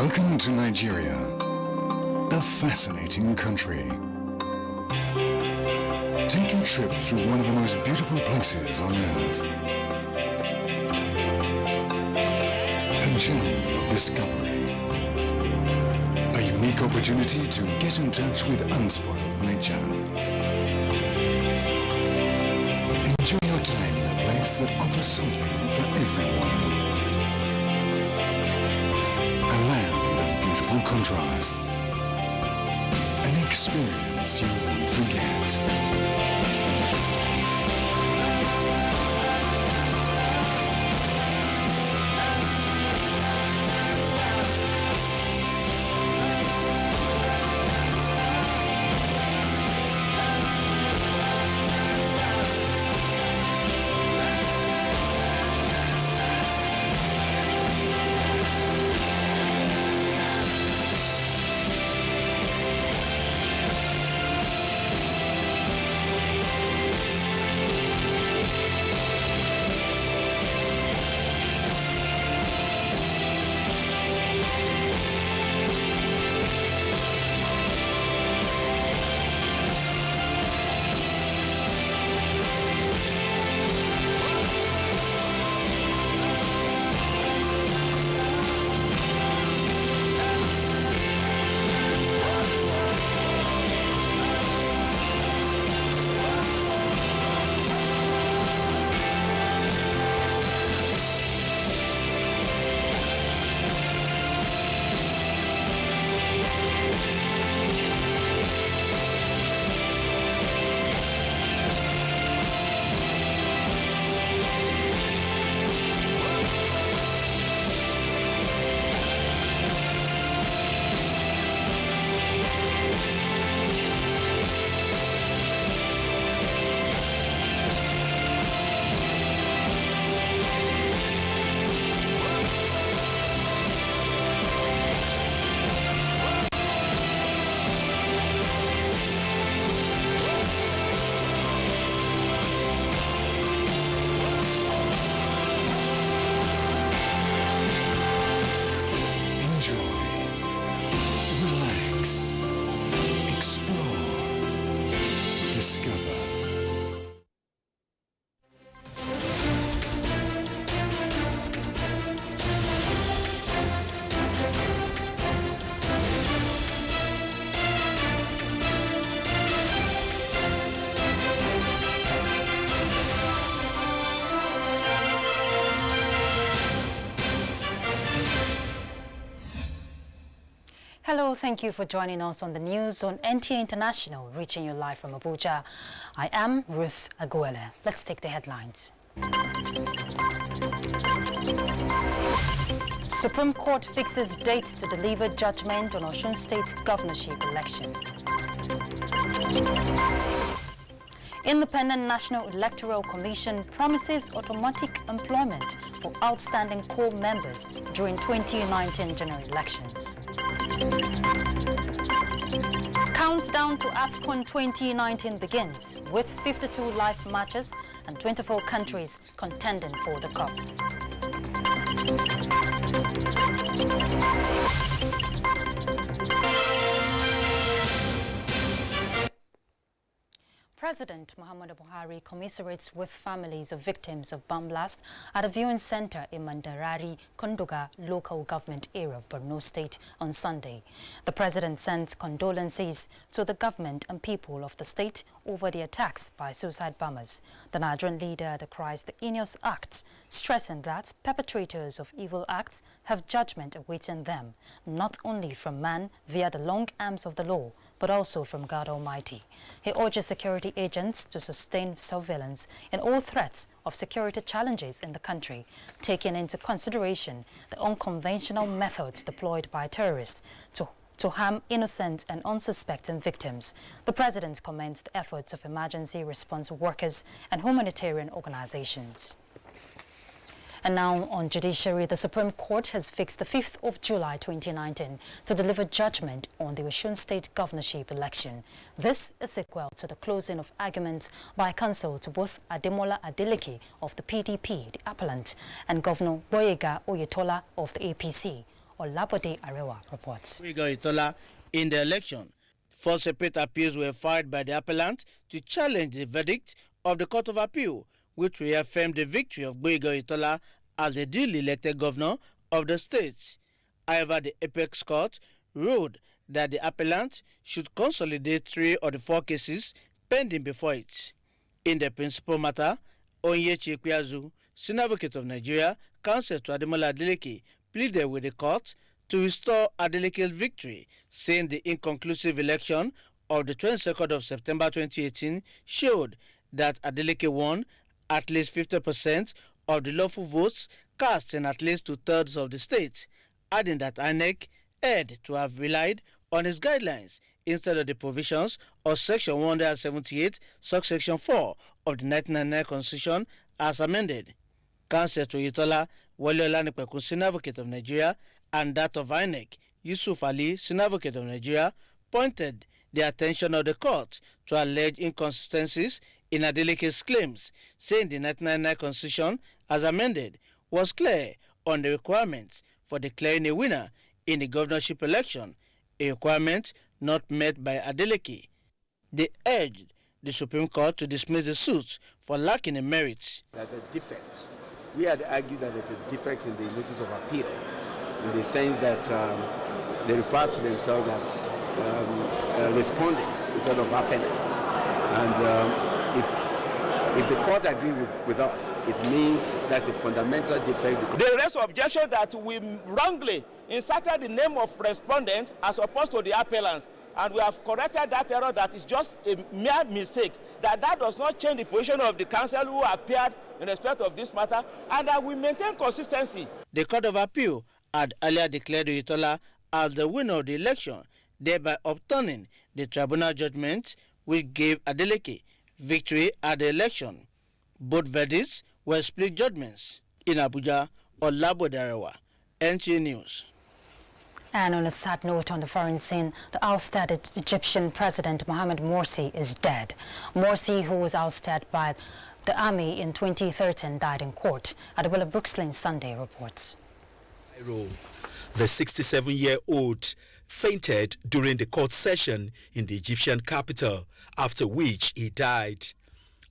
Welcome to Nigeria, a fascinating country. Take a trip through one of the most beautiful places on earth. A journey of discovery. A unique opportunity to get in touch with unspoiled nature. Enjoy your time in a place that offers something for everyone. Beautiful contrasts. An experience you won't forget. Hello, thank you for joining us on the news on NTA International, reaching you live from Abuja. I am Ruth Aguele. Let's take the headlines. Supreme Court fixes date to deliver judgment on Osun State governorship election. Independent National Electoral Commission promises automatic employment for outstanding core members during 2019 general elections. Countdown to AFCON 2019 begins with 52 live matches and 24 countries contending for the cup. President Mohamed commiserates with families of victims of bomb blast at a viewing center in Mandarari, Kondoga local government area of Borno State on Sunday. The president sends condolences to the government and people of the state over the attacks by suicide bombers. The Nigerian leader decries the heinous acts, stressing that perpetrators of evil acts have judgment awaiting them, not only from man via the long arms of the law, but also from God Almighty. He urges security agents to sustain surveillance in all threats of security challenges in the country, taking into consideration the unconventional methods deployed by terrorists to harm innocent and unsuspecting victims. The president commends the efforts of emergency response workers and humanitarian organizations. And now on judiciary, the Supreme Court has fixed the 5th of July 2019 to deliver judgment on the Osun State governorship election. This is equal to the closing of arguments by counsel to both Ademola Adeleke of the PDP, the appellant, and Governor Boyega Oyetola of the APC. Olabode Arewa reports. In the election, 4 separate appeals were filed by the appellant to challenge the verdict of the Court of Appeal, which reaffirmed the victory of Gboyega Oyetola as the duly elected governor of the state. However, the Apex Court ruled that the appellant should consolidate 3 of the 4 cases pending before it. In the principal matter, Onyechi Ekweazu, Senior Advocate of Nigeria, counsel to Ademola Adeleke, pleaded with the court to restore Adeleke's victory, saying the inconclusive election of the 22nd of September 2018 showed that Adeleke won at least 50% of the lawful votes cast in at least 2/3 of the state, adding that INEC had to have relied on his guidelines instead of the provisions of Section 178, subsection 4 of the 1999 Constitution as amended. Counsel to Oyetola, Wale Olanipekun, Senior Advocate of Nigeria, and that of INEC, Yusuf Ali, Senior Advocate of Nigeria, pointed the attention of the court to alleged inconsistencies in Adeleke's claims, saying the 1999 Constitution, as amended, was clear on the requirements for declaring a winner in the governorship election, a requirement not met by Adeleke. They urged the Supreme Court to dismiss the suits for lacking in merit. There's a defect. We had argued that there's a defect in the notice of appeal, in the sense that they refer to themselves as respondents instead of appellants. And if the court agrees with us, it means that's a fundamental defect. They raise objection that we wrongly inserted the name of respondent as opposed to the appellants. And we have corrected that error, that is just a mere mistake, that does not change the position of the counsel who appeared in respect of this matter, and that we maintain consistency. The Court of Appeal had earlier declared Oyetola as the winner of the election, thereby overturning the tribunal judgment which gave Adeleke victory at the election. Both verdicts were split judgments. In Abuja, Olabode Arewa, NTA News. And on a sad note on the foreign scene, the ousted Egyptian President Mohamed Morsi is dead. Morsi, who was ousted by the army in 2013, died in court. Adebola Brookslyn Sunday reports. The 67-year-old fainted during the court session in the Egyptian capital, after which he died.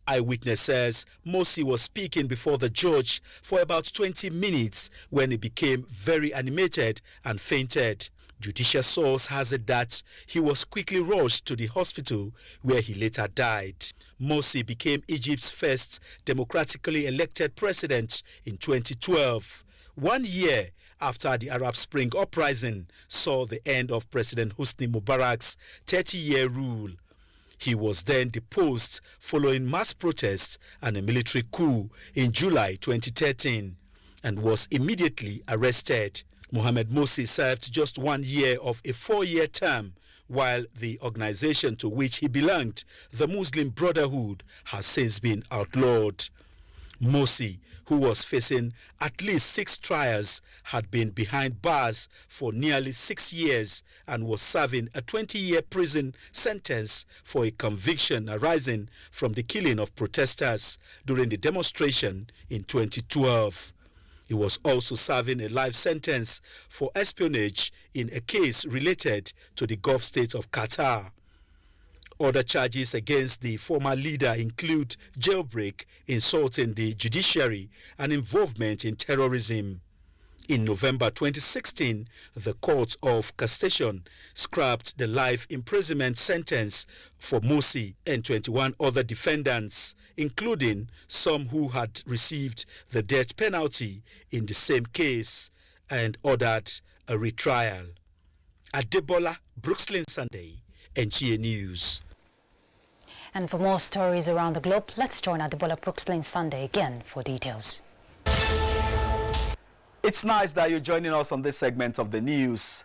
Eyewitness says Morsi was speaking before the judge for about 20 minutes when he became very animated and fainted. Judicial source has it that he was quickly rushed to the hospital where he later died. Morsi became Egypt's first democratically elected president in 2012, 1 year after the Arab Spring uprising saw the end of President Hosni Mubarak's 30-year rule. He was then deposed following mass protests and a military coup in July 2013 and was immediately arrested. Mohamed Morsi served just 1 year of a 4-year term, while the organization to which he belonged, the Muslim Brotherhood, has since been outlawed. Morsi, who was facing at least 6 trials, had been behind bars for nearly 6 years and was serving a 20-year prison sentence for a conviction arising from the killing of protesters during the demonstration in 2012. He was also serving a life sentence for espionage in a case related to the Gulf state of Qatar. Other charges against the former leader include jailbreak, insulting the judiciary, and involvement in terrorism. In November 2016, the Court of Cassation scrapped the life imprisonment sentence for Morsi and 21 other defendants, including some who had received the death penalty in the same case, and ordered a retrial. Adebola Brookslyn Sunday, NTA News. And for more stories around the globe, let's join Adebola Brookslyn Sunday again for details. It's nice that you're joining us on this segment of the news.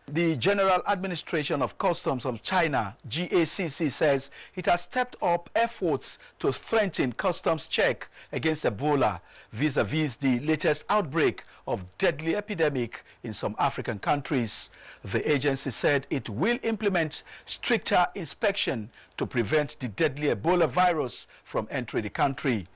The General Administration of Customs of China, GACC, says it has stepped up efforts to strengthen customs check against Ebola vis-a-vis the latest outbreak of deadly epidemic in some African countries. The agency said it will implement stricter inspection to prevent the deadly Ebola virus from entering the country.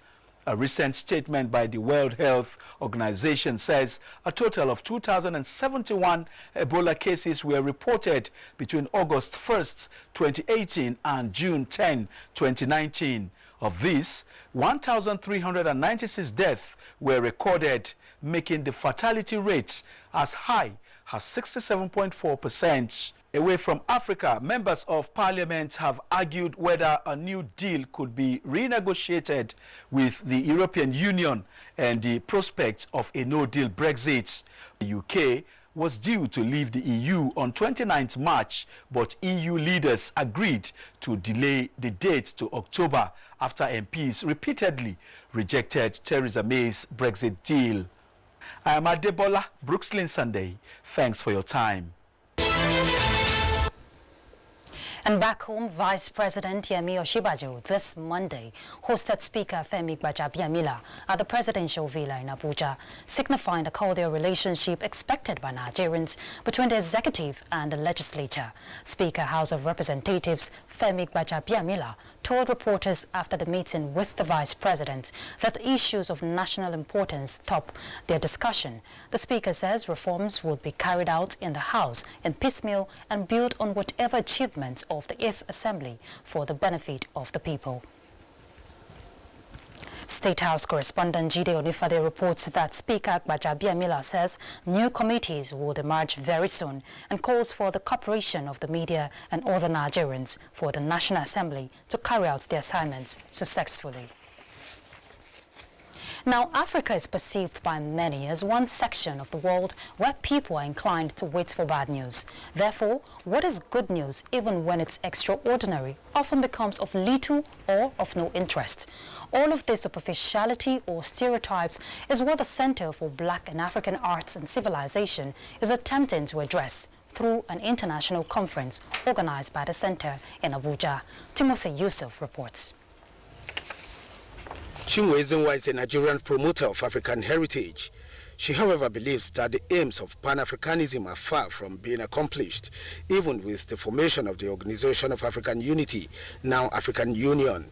A recent statement by the World Health Organization says a total of 2,071 Ebola cases were reported between August 1st, 2018 and June 10, 2019. Of these, 1,396 deaths were recorded, making the fatality rate as high as 67.4%. Away from Africa, members of parliament have argued whether a new deal could be renegotiated with the European Union and the prospect of a no-deal Brexit. The UK was due to leave the EU on 29th March, but EU leaders agreed to delay the date to October after MPs repeatedly rejected Theresa May's Brexit deal. I am Adebola Brookslyn Sunday. Thanks for your time. And back home, Vice President Yemi Osinbajo this Monday hosted Speaker Femi Gbajabiamila at the presidential villa in Abuja, signifying the cordial relationship expected by Nigerians between the executive and the legislature. Speaker House of Representatives Femi Gbajabiamila told reporters after the meeting with the Vice President that issues of national importance top their discussion. The Speaker says reforms will be carried out in the House in piecemeal and build on whatever achievements of the 8th Assembly for the benefit of the people. State House correspondent Jide Onifade reports that Speaker Gbajabiamila says new committees would emerge very soon and calls for the cooperation of the media and other Nigerians for the National Assembly to carry out their assignments successfully. Now, Africa is perceived by many as one section of the world where people are inclined to wait for bad news. Therefore, what is good news, even when it's extraordinary, often becomes of little or of no interest. All of this superficiality or stereotypes is what the Center for Black and African Arts and Civilization is attempting to address through an international conference organized by the center in Abuja. Timothy Yusuf reports. Chinwe Ezenwa is a Nigerian promoter of African heritage. She, however, believes that the aims of Pan-Africanism are far from being accomplished, even with the formation of the Organization of African Unity, now African Union.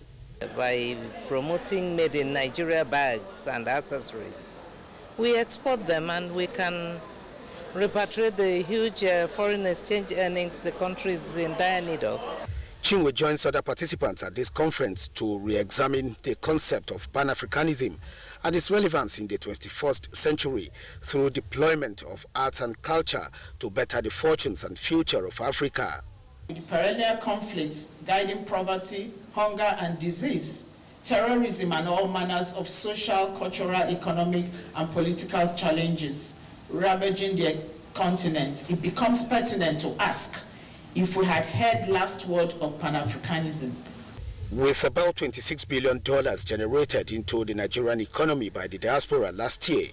By promoting made in Nigeria bags and accessories, we export them and we can repatriate the huge foreign exchange earnings the country is in dire need of. Chinwe joins other participants at this conference to re-examine the concept of Pan-Africanism and its relevance in the 21st century through deployment of arts and culture to better the fortunes and future of Africa. The perennial conflicts guiding poverty, hunger and disease, terrorism and all manners of social, cultural, economic and political challenges ravaging the continent, it becomes pertinent to ask if we had heard last word of Pan-Africanism. With about $26 billion generated into the Nigerian economy by the diaspora last year,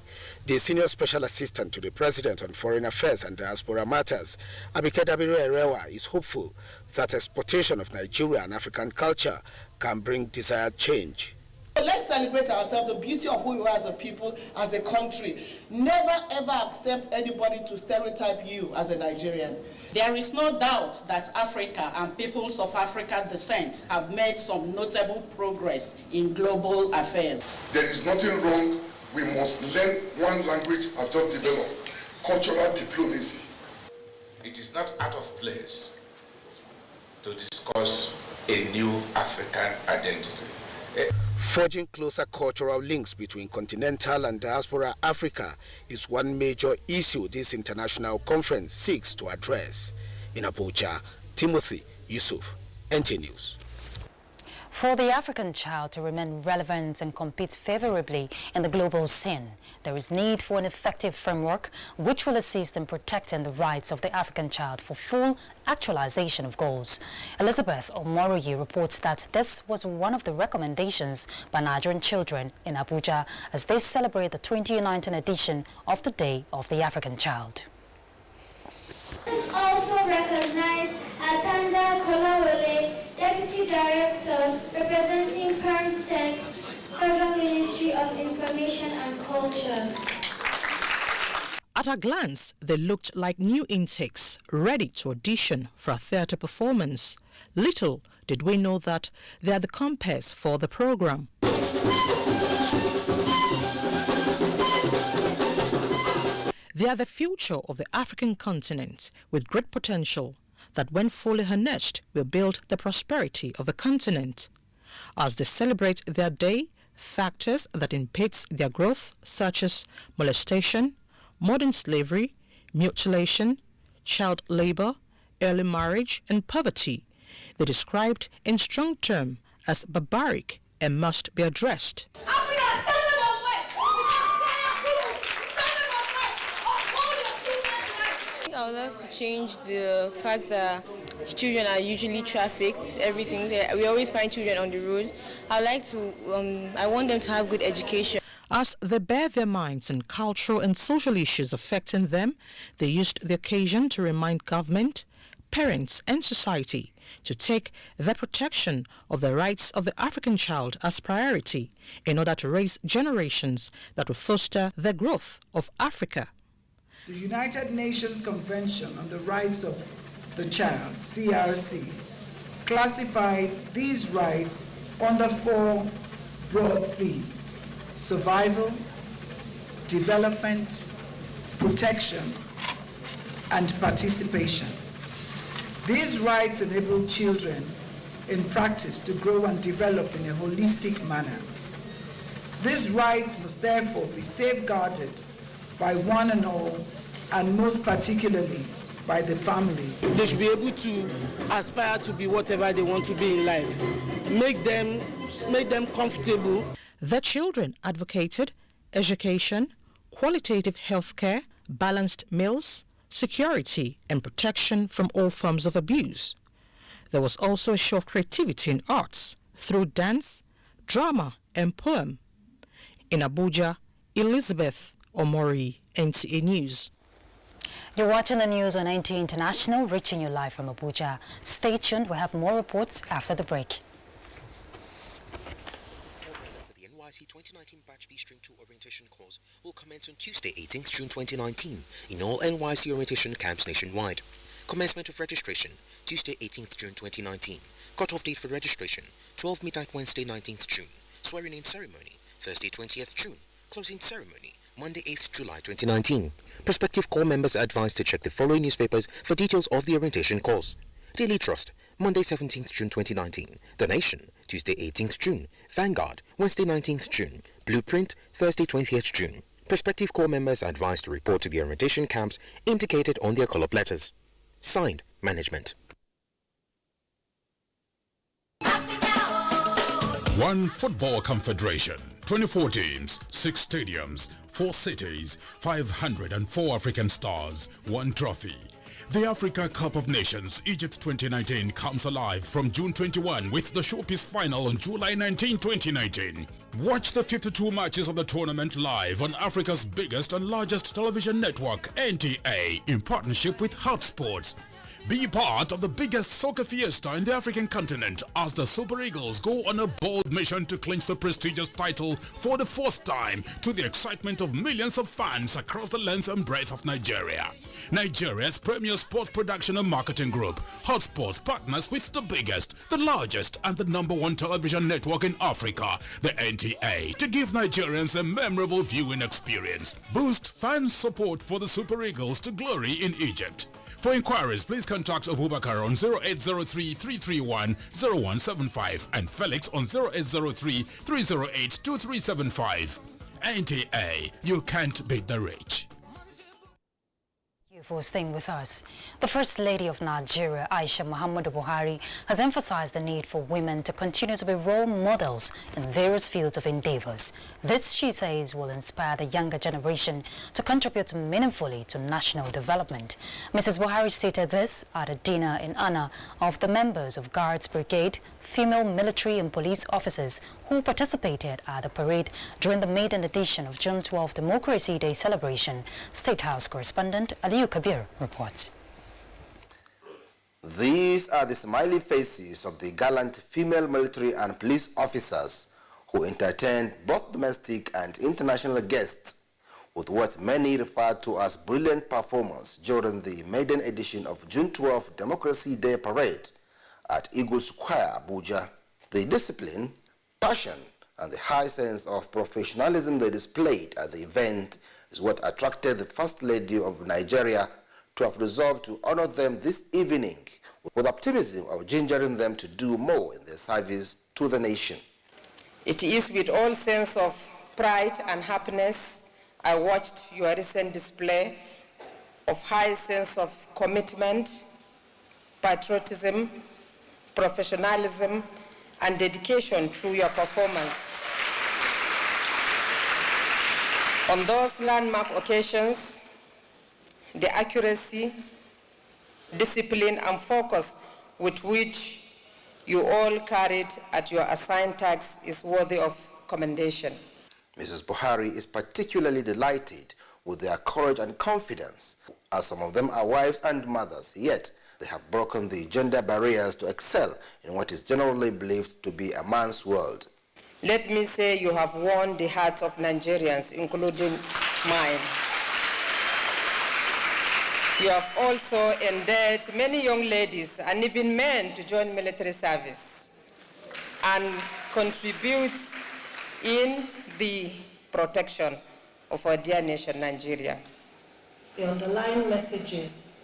the Senior Special Assistant to the President on Foreign Affairs and Diaspora Matters, Abike Dabiri Erewa, is hopeful that exportation of Nigeria and African culture can bring desired change. Let's celebrate ourselves, the beauty of who we are as a people, as a country. Never ever accept anybody to stereotype you as a Nigerian. There is no doubt that Africa and peoples of African descent have made some notable progress in global affairs. There is nothing wrong. We must learn one language I've just developed, cultural diplomacy. It is not out of place to discuss a new African identity. Forging closer cultural links between continental and diaspora Africa is one major issue this international conference seeks to address. In Abuja, Timothy Yusuf, NTA News. For the African child to remain relevant and compete favorably in the global scene, there is need for an effective framework which will assist in protecting the rights of the African child for full actualization of goals. Elizabeth Omoroyi reports that this was one of the recommendations by Nigerian children in Abuja as they celebrate the 2019 edition of the Day of the African Child. This also recognized Atanda Kolawole, Deputy Director representing PERMSEC, Federal Ministry of Information and Culture. At a glance, they looked like new intakes, ready to audition for a theatre performance. Little did we know that they are the compass for the program. They are the future of the African continent with great potential that when fully harnessed will build the prosperity of the continent. As they celebrate their day, factors that impede their growth such as molestation, modern slavery, mutilation, child labor, early marriage and poverty, they described in strong terms as barbaric and must be addressed. I would like to change the fact that children are usually trafficked every single day. We always find children on the road. I want them to have good education. As they bear their minds on cultural and social issues affecting them, they used the occasion to remind government, parents and society to take the protection of the rights of the African child as priority in order to raise generations that will foster the growth of Africa. The United Nations Convention on the Rights of the Child, CRC, classified these rights under 4 broad themes: survival, development, protection, and participation. These rights enable children in practice to grow and develop in a holistic manner. These rights must therefore be safeguarded by one and all, and most particularly by the family. They should be able to aspire to be whatever they want to be in life. Make them comfortable. The children advocated education, qualitative health care, balanced meals, security and protection from all forms of abuse. There was also a show of creativity in arts through dance, drama and poem. In Abuja, Elizabeth Omori, NTA News. You're watching the news on NTA International, reaching you live from Abuja. Stay tuned, we'll have more reports after the break. The NYSC 2019 Batch B Stream 2 orientation course will commence on Tuesday, 18th June 2019 in all NYSC orientation camps nationwide. Commencement of registration, Tuesday, 18th June 2019. Cut-off date for registration, 12 midnight Wednesday, 19th June. Swearing-in ceremony, Thursday, 20th June. Closing ceremony, Monday, 8th July 2019. Prospective corps members are advised to check the following newspapers for details of the orientation course. Daily Trust, Monday 17th June 2019. The Nation, Tuesday 18th June. Vanguard, Wednesday 19th June. Blueprint, Thursday 20th June. Prospective corps members are advised to report to the orientation camps indicated on their call-up letters. Signed, Management. One Football Confederation, 24 teams, 6 stadiums, 4 cities, 504 African stars, 1 trophy. The Africa Cup of Nations Egypt 2019 comes alive from June 21 with the showpiece final on July 19, 2019. Watch the 52 matches of the tournament live on Africa's biggest and largest television network, NTA, in partnership with Hot Sports. Be part of the biggest soccer fiesta in the African continent as the Super Eagles go on a bold mission to clinch the prestigious title for the 4th time, to the excitement of millions of fans across the length and breadth of Nigeria. Nigeria's premier sports production and marketing group, Hot Sports, partners with the biggest, the largest and the #1 television network in Africa, the NTA, to give Nigerians a memorable viewing experience. Boost fan support for the Super Eagles to glory in Egypt. For inquiries, please contact Abubakar on 0803-331-0175 and Felix on 0803-308-2375. NTA, you can't beat the rich. Thank you for staying with us. The First Lady of Nigeria, Aisha Muhammadu Buhari, has emphasized the need for women to continue to be role models in various fields of endeavors. This, she says, will inspire the younger generation to contribute meaningfully to national development. Mrs. Buhari stated this at a dinner in honor of the members of Guards Brigade, female military and police officers who participated at the parade during the maiden edition of June 12 Democracy Day celebration. State House correspondent Aliyu Kabir reports. These are the smiley faces of the gallant female military and police officers who entertained both domestic and international guests with what many refer to as brilliant performance during the maiden edition of June 12 Democracy Day Parade at Eagle Square, Abuja. The discipline, passion, and the high sense of professionalism they displayed at the event is what attracted the First Lady of Nigeria to have resolved to honor them this evening with optimism of gingering them to do more in their service to the nation. It is with all sense of pride and happiness I watched your recent display of high sense of commitment, patriotism, professionalism, and dedication through your performance. On those landmark occasions, the accuracy, discipline, and focus with which you all carried at your assigned tasks is worthy of commendation. Mrs. Buhari is particularly delighted with their courage and confidence, as some of them are wives and mothers, yet they have broken the gender barriers to excel in what is generally believed to be a man's world. Let me say you have won the hearts of Nigerians, including mine. You have also endeared many young ladies and even men to join military service and contribute in the protection of our dear nation, Nigeria. The underlying messages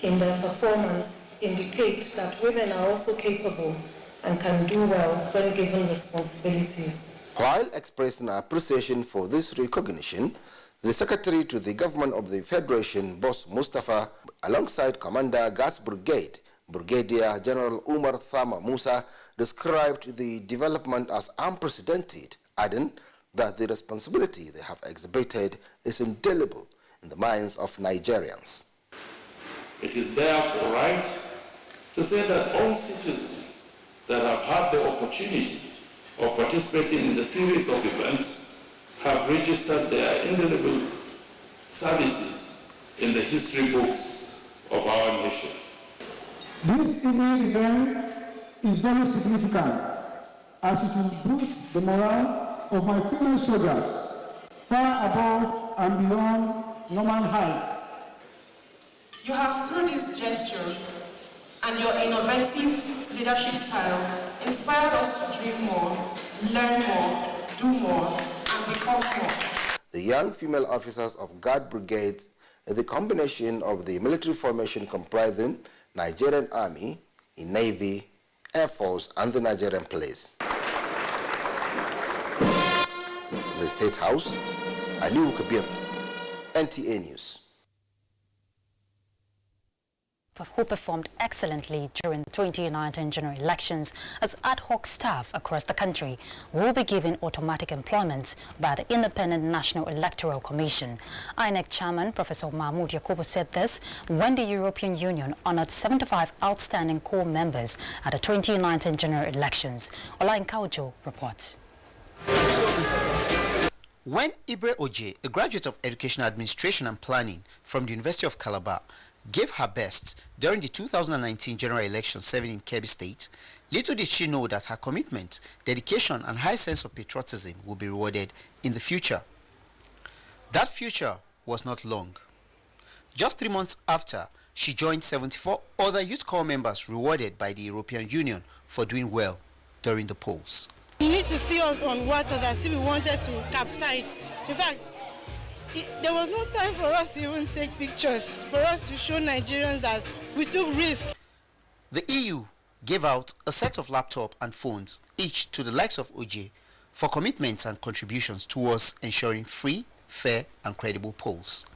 in their performance indicate that women are also capable and can do well when given responsibilities. While expressing appreciation for this recognition, the Secretary to the Government of the Federation, Boss Mustafa, alongside Commander Gas Brigade, Brigadier General Umar Thama Musa, described the development as unprecedented, adding that the responsibility they have exhibited is indelible in the minds of Nigerians. It is therefore right to say that all citizens that have had the opportunity of participating in the series of events have registered their indelible services in the history books of our nation. This evening event is very significant as it will boost the morale of my female soldiers far above and beyond normal heights. You have, through this gesture and your innovative leadership style, inspired us to dream more, learn more, do more, and become more. The young female officers of Guard Brigades are the combination of the military formation comprising Nigerian Army, Navy, Air Force, and the Nigerian Police. The State House, Aliu Kabir, NTA News. Who performed excellently during the 2019 general elections as ad hoc staff across the country will be given automatic employment by the Independent National Electoral Commission. INEC Chairman Professor Mahmoud Yakubu said this when the European Union honored 75 outstanding core members at the 2019 general elections. Olain Kaujo reports. When Ibre Oje, a graduate of Education Administration and Planning from the University of Calabar, gave her best during the 2019 general election serving in Kebbi State, little did she know that her commitment, dedication, and high sense of patriotism would be rewarded in the future. That future was not long. Just 3 months after, she joined 74 other Youth Corps members rewarded by the European Union for doing well during the polls. You need to see us on waters as if we wanted to capsize. In fact, there was no time for us to even take pictures, for us to show Nigerians that we took risks. The EU gave out a set of laptops and phones, each to the likes of OJ, for commitments and contributions towards ensuring free, fair, and credible polls.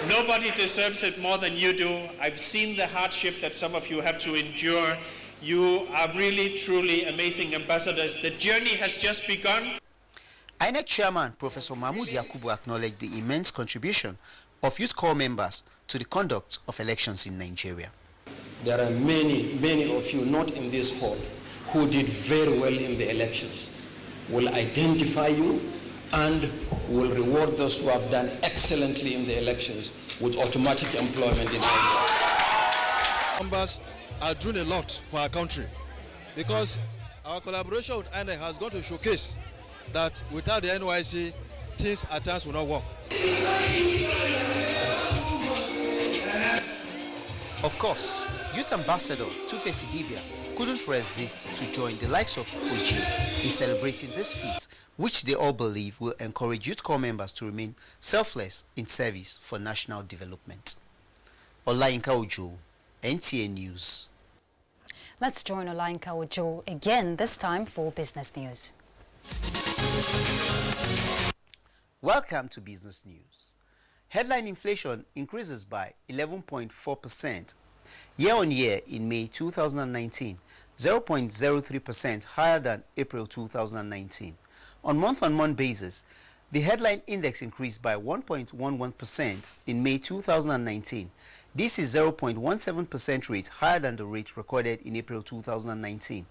Nobody deserves it more than you do. I've seen the hardship that some of you have to endure. You are really, truly amazing ambassadors. The journey has just begun. INEC Chairman Professor Mahmoud Yakubu acknowledged the immense contribution of Youth Corps members to the conduct of elections in Nigeria. There are many of you not in this hall who did very well in the elections. We'll identify you and will reward those who have done excellently in the elections with automatic employment in Nigeria. Members are doing a lot for our country because our collaboration with INEC has gone to showcase that without the NYSC, things at times will not work. Of course, Youth Ambassador Tufe Sidibia couldn't resist to join the likes of OJ in celebrating this feat, which they all believe will encourage youth corps members to remain selfless in service for national development. Olayinka Ojo, NTA News. Let's join Olayinka Ojo again, this time for business news. Welcome to Business News. Headline inflation increases by 11.4% year-on-year in May 2019, 0.03% higher than April 2019. On month-on-month basis, the headline index increased by 1.11% in May 2019. This is 0.17% rate higher than the rate recorded in April 2019.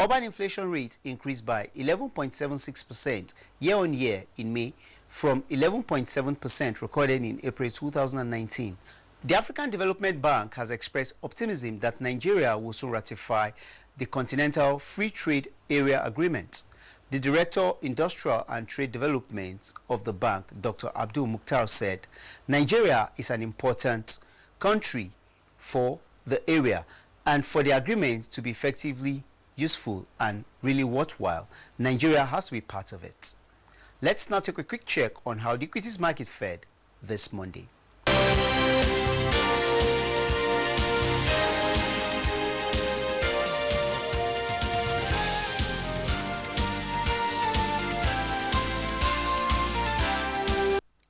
Urban inflation rate increased by 11.76% year-on-year in May from 11.7% recorded in April 2019. The African Development Bank has expressed optimism that Nigeria will soon ratify the Continental Free Trade Area Agreement. The Director, Industrial and Trade Development of the bank, Dr. Abdul Mukhtar, said, Nigeria is an important country for the area, and for the agreement to be effectively useful and really worthwhile, Nigeria has to be part of it. Let's now take a quick check on how the equities market fared this Monday.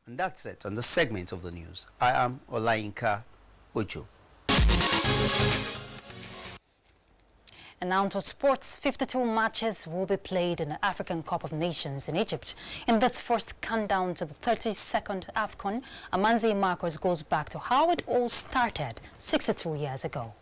And that's it on the segment of the news. I am Olayinka Ojo. And now to sports. 52 matches will be played in the African Cup of Nations in Egypt. In this first countdown to the 32nd AFCON, Amanzi Marcos goes back to how it all started 62 years ago.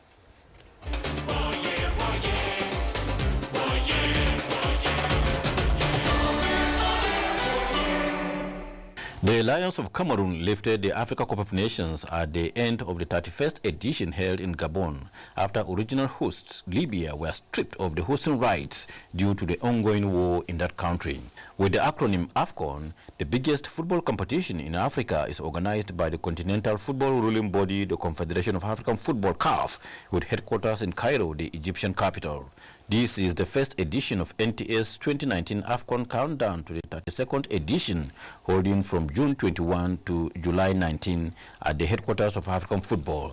The Lions of Cameroon lifted the Africa Cup of Nations at the end of the 31st edition held in Gabon after original hosts Libya were stripped of the hosting rights due to the ongoing war in that country. With the acronym AFCON, the biggest football competition in Africa is organized by the continental football ruling body, the Confederation of African Football (CAF), with headquarters in Cairo, the Egyptian capital. This is the first edition of NTA's 2019 AFCON countdown to the 32nd edition, holding from June 21 to July 19 at the headquarters of African football.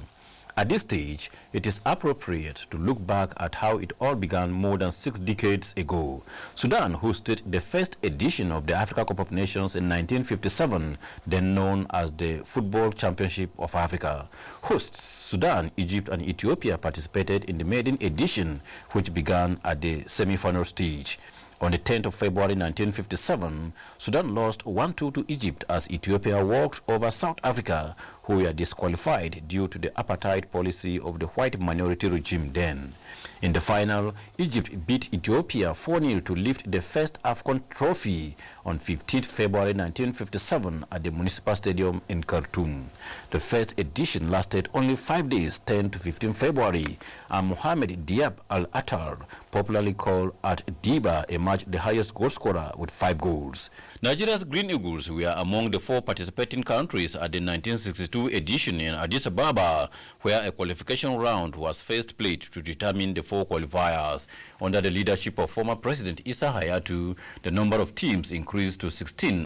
At this stage, it is appropriate to look back at how it all began more than 6 decades ago. Sudan hosted the first edition of the Africa Cup of Nations in 1957, then known as the Football Championship of Africa. Hosts Sudan, Egypt, and Ethiopia participated in the maiden edition, which began at the semi-final stage. On the 10th of February 1957, Sudan lost 1-2 to Egypt as Ethiopia walked over South Africa, who were disqualified due to the apartheid policy of the white minority regime then. In the final, Egypt beat Ethiopia 4-0 to lift the first AFCON trophy on 15th February 1957 at the Municipal Stadium in Khartoum. The first edition lasted only 5 days, 10 to 15 February, and Mohamed Diab Al-Attar, popularly called at Diba, emerged the highest goal scorer with 5 goals. Nigeria's Green Eagles were among the 4 participating countries at the 1962 edition in Addis Ababa, where a qualification round was first played to determine the 4 qualifiers. Under the leadership of former President Issa Hayatu, the number of teams increased to 16.